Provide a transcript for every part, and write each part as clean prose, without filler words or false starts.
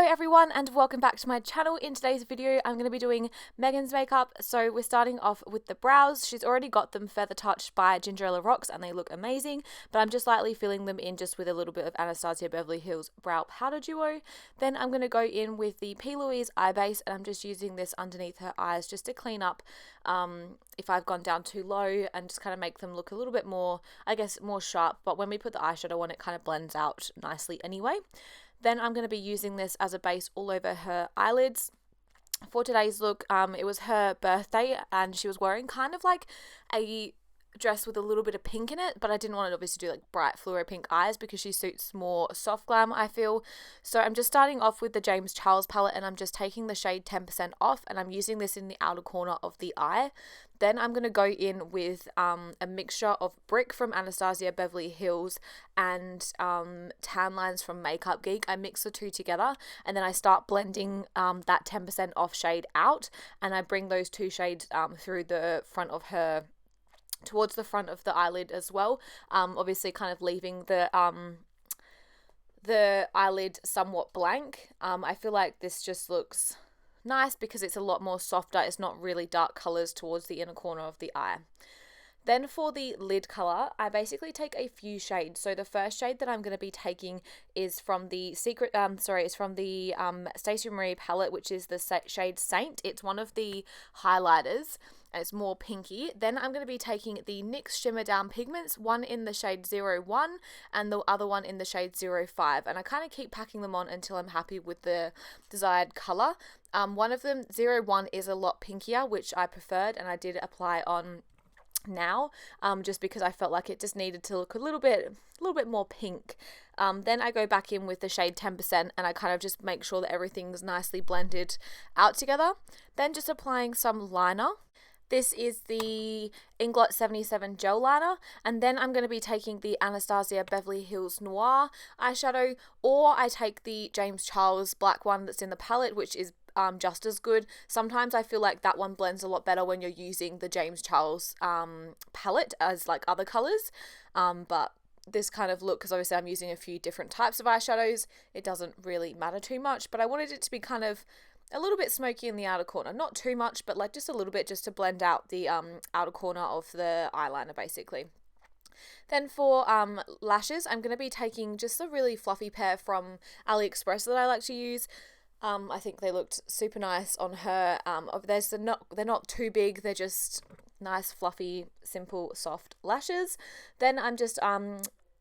everyone and welcome back to my channel. In today's video I'm going to be doing Megan's makeup. So we're starting off with the brows. She's already got them feather touched by Gingerella Rocks and they look amazing, but I'm just lightly filling them in just with a little bit of Anastasia Beverly Hills Brow Powder Duo. Then I'm going to go in with the P. Louise eye base and I'm just using this underneath her eyes just to clean up if I've gone down too low and just kind of make them look a little bit more, I guess, more sharp. But when we put the eyeshadow on, it kind of blends out nicely anyway. Then I'm going to be using this as a base all over her eyelids. For today's look, it was her birthday and she was wearing kind of like a dress with a little bit of pink in it, but I didn't want to obviously do like bright fluoro pink eyes because she suits more soft glam, I feel. So I'm just starting off with the James Charles palette and I'm just taking the shade 10% off and I'm using this in the outer corner of the eye. Then I'm going to go in with a mixture of Brick from Anastasia Beverly Hills and Tan Lines from Makeup Geek. I mix the two together and then I start blending that 10% off shade out and I bring those two shades through the front of her, towards the front of the eyelid as well, obviously kind of leaving the eyelid somewhat blank. I feel like this just looks nice because it's a lot more softer. It's not really dark colors towards the inner corner of the eye. Then for the lid color, I basically take a few shades. So the first shade that I'm going to be taking is from the Stacey Marie palette, which is the shade Saint. It's one of the highlighters and it's more pinky. Then I'm going to be taking the NYX Shimmer Down Pigments, one in the shade 01 and the other one in the shade 05. And I kind of keep packing them on until I'm happy with the desired color. One of them, 01, is a lot pinkier, which I preferred and I did apply on now, just because I felt like it just needed to look a little bit more pink. Then I go back in with the shade 10% and I kind of just make sure that everything's nicely blended out together. Then just applying some liner. This is the Inglot 77 gel liner, and then I'm going to be taking the Anastasia Beverly Hills Noir eyeshadow, or I take the James Charles black one that's in the palette, which is just as good. Sometimes I feel like that one blends a lot better when you're using the James Charles palette as like other colors, but this kind of look, because obviously I'm using a few different types of eyeshadows, it doesn't really matter too much, but I wanted it to be kind of a little bit smoky in the outer corner, not too much, but like just a little bit, just to blend out the outer corner of the eyeliner basically. Then for lashes, I'm going to be taking just a really fluffy pair from AliExpress that I like to use. I think they looked super nice on her. They're not too big, they're just nice, fluffy, simple, soft lashes. Then I'm just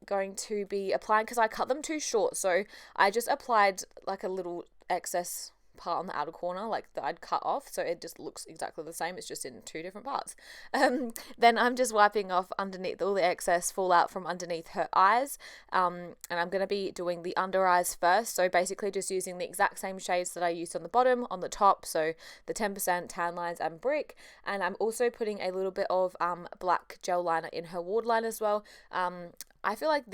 going to be applying, because I cut them too short, so I just applied like a little excess part on the outer corner, like that I'd cut off, so it just looks exactly the same, it's just in two different parts. Then I'm just wiping off underneath all the excess fallout from underneath her eyes, and I'm going to be doing the under eyes first, so basically just using the exact same shades that I used on the bottom, on the top, so the 10%, Tan Lines and Brick, and I'm also putting a little bit of black gel liner in her waterline as well. I feel like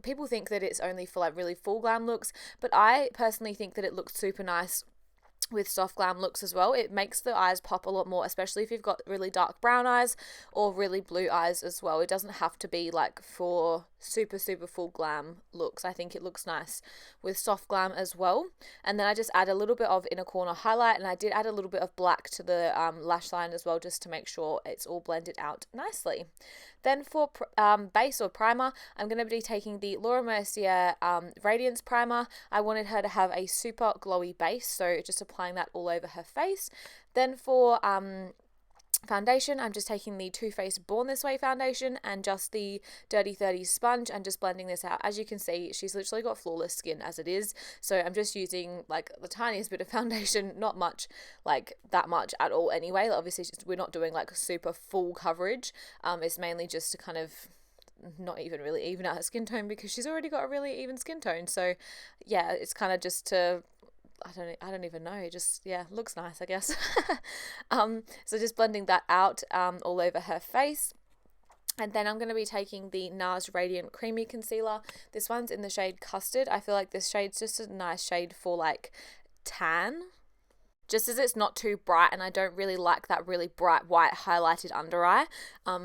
people think that it's only for like really full glam looks, but I personally think that it looks super nice with soft glam looks as well. It makes the eyes pop a lot more, especially if you've got really dark brown eyes or really blue eyes as well. It doesn't have to be like for super full glam looks. I think it looks nice with soft glam as well. And then I just add a little bit of inner corner highlight, and I did add a little bit of black to the lash line as well, just to make sure it's all blended out nicely. Then for base or primer, I'm going to be taking the Laura Mercier Radiance Primer. I wanted her to have a super glowy base, so just applying that all over her face. Then for foundation, I'm just taking the Too Faced Born This Way foundation and just the Dirty 30 sponge and just blending this out. As you can see, she's literally got flawless skin as it is, so I'm just using like the tiniest bit of foundation, not much, like that much at all anyway. Obviously we're not doing like super full coverage, it's mainly just to kind of not even really even out her skin tone, because she's already got a really even skin tone. So yeah, it's kind of just to, I don't even know, it just, yeah, looks nice, I guess. So just blending that out all over her face. And then I'm going to be taking the NARS Radiant Creamy Concealer. This one's in the shade Custard. I feel like this shade's just a nice shade for like tan. just as it's not too bright, and I don't really like that really bright white highlighted under eye.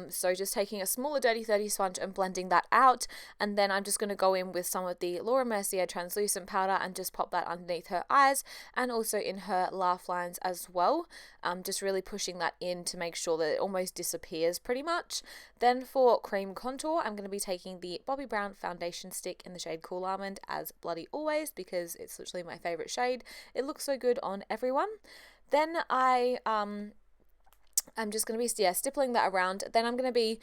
So just taking a smaller Dirty 30 sponge and blending that out, and then I'm just going to go in with some of the Laura Mercier translucent powder and just pop that underneath her eyes and also in her laugh lines as well. Just really pushing that in to make sure that it almost disappears pretty much. Then for cream contour, I'm going to be taking the Bobbi Brown foundation stick in the shade Cool Almond, as bloody always, because it's literally my favourite shade. It looks so good on everyone. Then I'm just going to be stippling that around. Then I'm going to be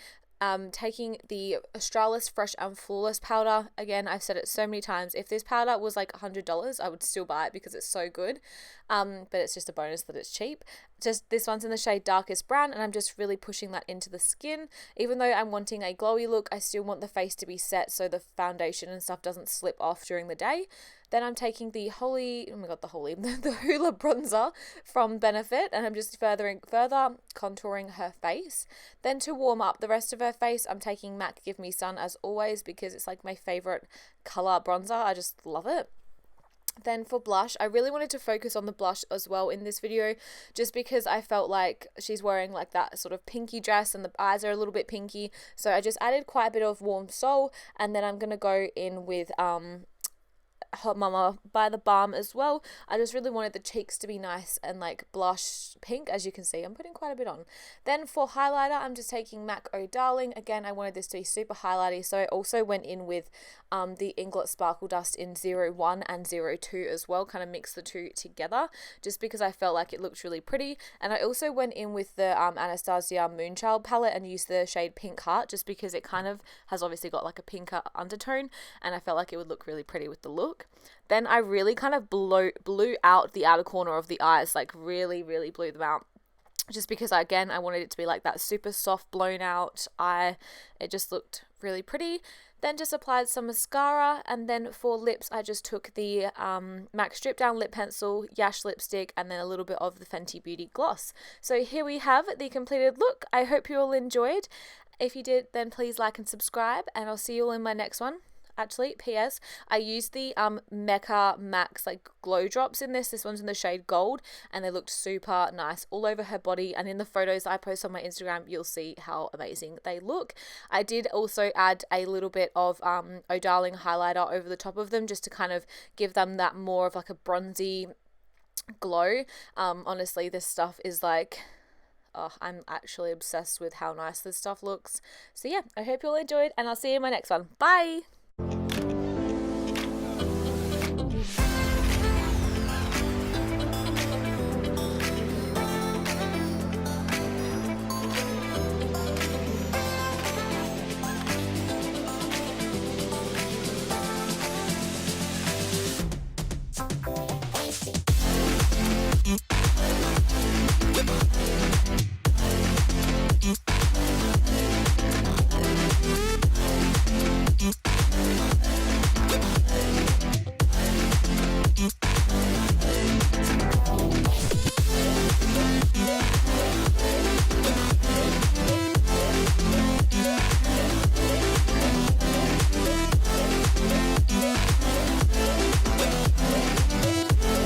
taking the Australis Fresh and Flawless powder. Again, I've said it so many times, if this powder was like $100, I would still buy it because it's so good. But it's just a bonus that it's cheap. Just this one's in the shade Darkest Brown, and I'm just really pushing that into the skin. Even though I'm wanting a glowy look, I still want the face to be set so the foundation and stuff doesn't slip off during the day. Then I'm taking the the Hoola bronzer from Benefit, and I'm just further contouring her face. Then to warm up the rest of her face, I'm taking MAC Give Me Sun as always, because it's like my favorite color bronzer. I just love it. Then for blush, I really wanted to focus on the blush as well in this video, just because I felt like she's wearing like that sort of pinky dress and the eyes are a little bit pinky. So I just added quite a bit of Warm Soul, and then I'm going to go in with Hot Mama by the Balm as well. I just really wanted the cheeks to be nice and like blush pink. As you can see, I'm putting quite a bit on. Then for highlighter, I'm just taking MAC Oh Darling. Again, I wanted this to be super highlighty, so I also went in with the Inglot Sparkle Dust in 01 and 02 as well, kind of mixed the two together just because I felt like it looked really pretty. And I also went in with the Anastasia Moonchild palette and used the shade Pink Heart, just because it kind of has obviously got like a pinker undertone, and I felt like it would look really pretty with the look. Then I really kind of blew out the outer corner of the eyes, like really blew them out, just because I wanted it to be like that super soft blown out eye. It just looked really pretty. Then just applied some mascara, and then for lips I just took the MAC Strip Down Lip Pencil, Yash lipstick, and then a little bit of the Fenty Beauty gloss. So here we have the completed look. I hope you all enjoyed. If you did, then please like and subscribe, and I'll see you all in my next one. Actually, PS, I used the Mecca Max like glow drops in this. This one's in the shade Gold, and they looked super nice all over her body. And in the photos I post on my Instagram, you'll see how amazing they look. I did also add a little bit of Oh Darling highlighter over the top of them, just to kind of give them that more of like a bronzy glow. Honestly, this stuff is like... oh, I'm actually obsessed with how nice this stuff looks. So yeah, I hope you all enjoyed, and I'll see you in my next one. Bye!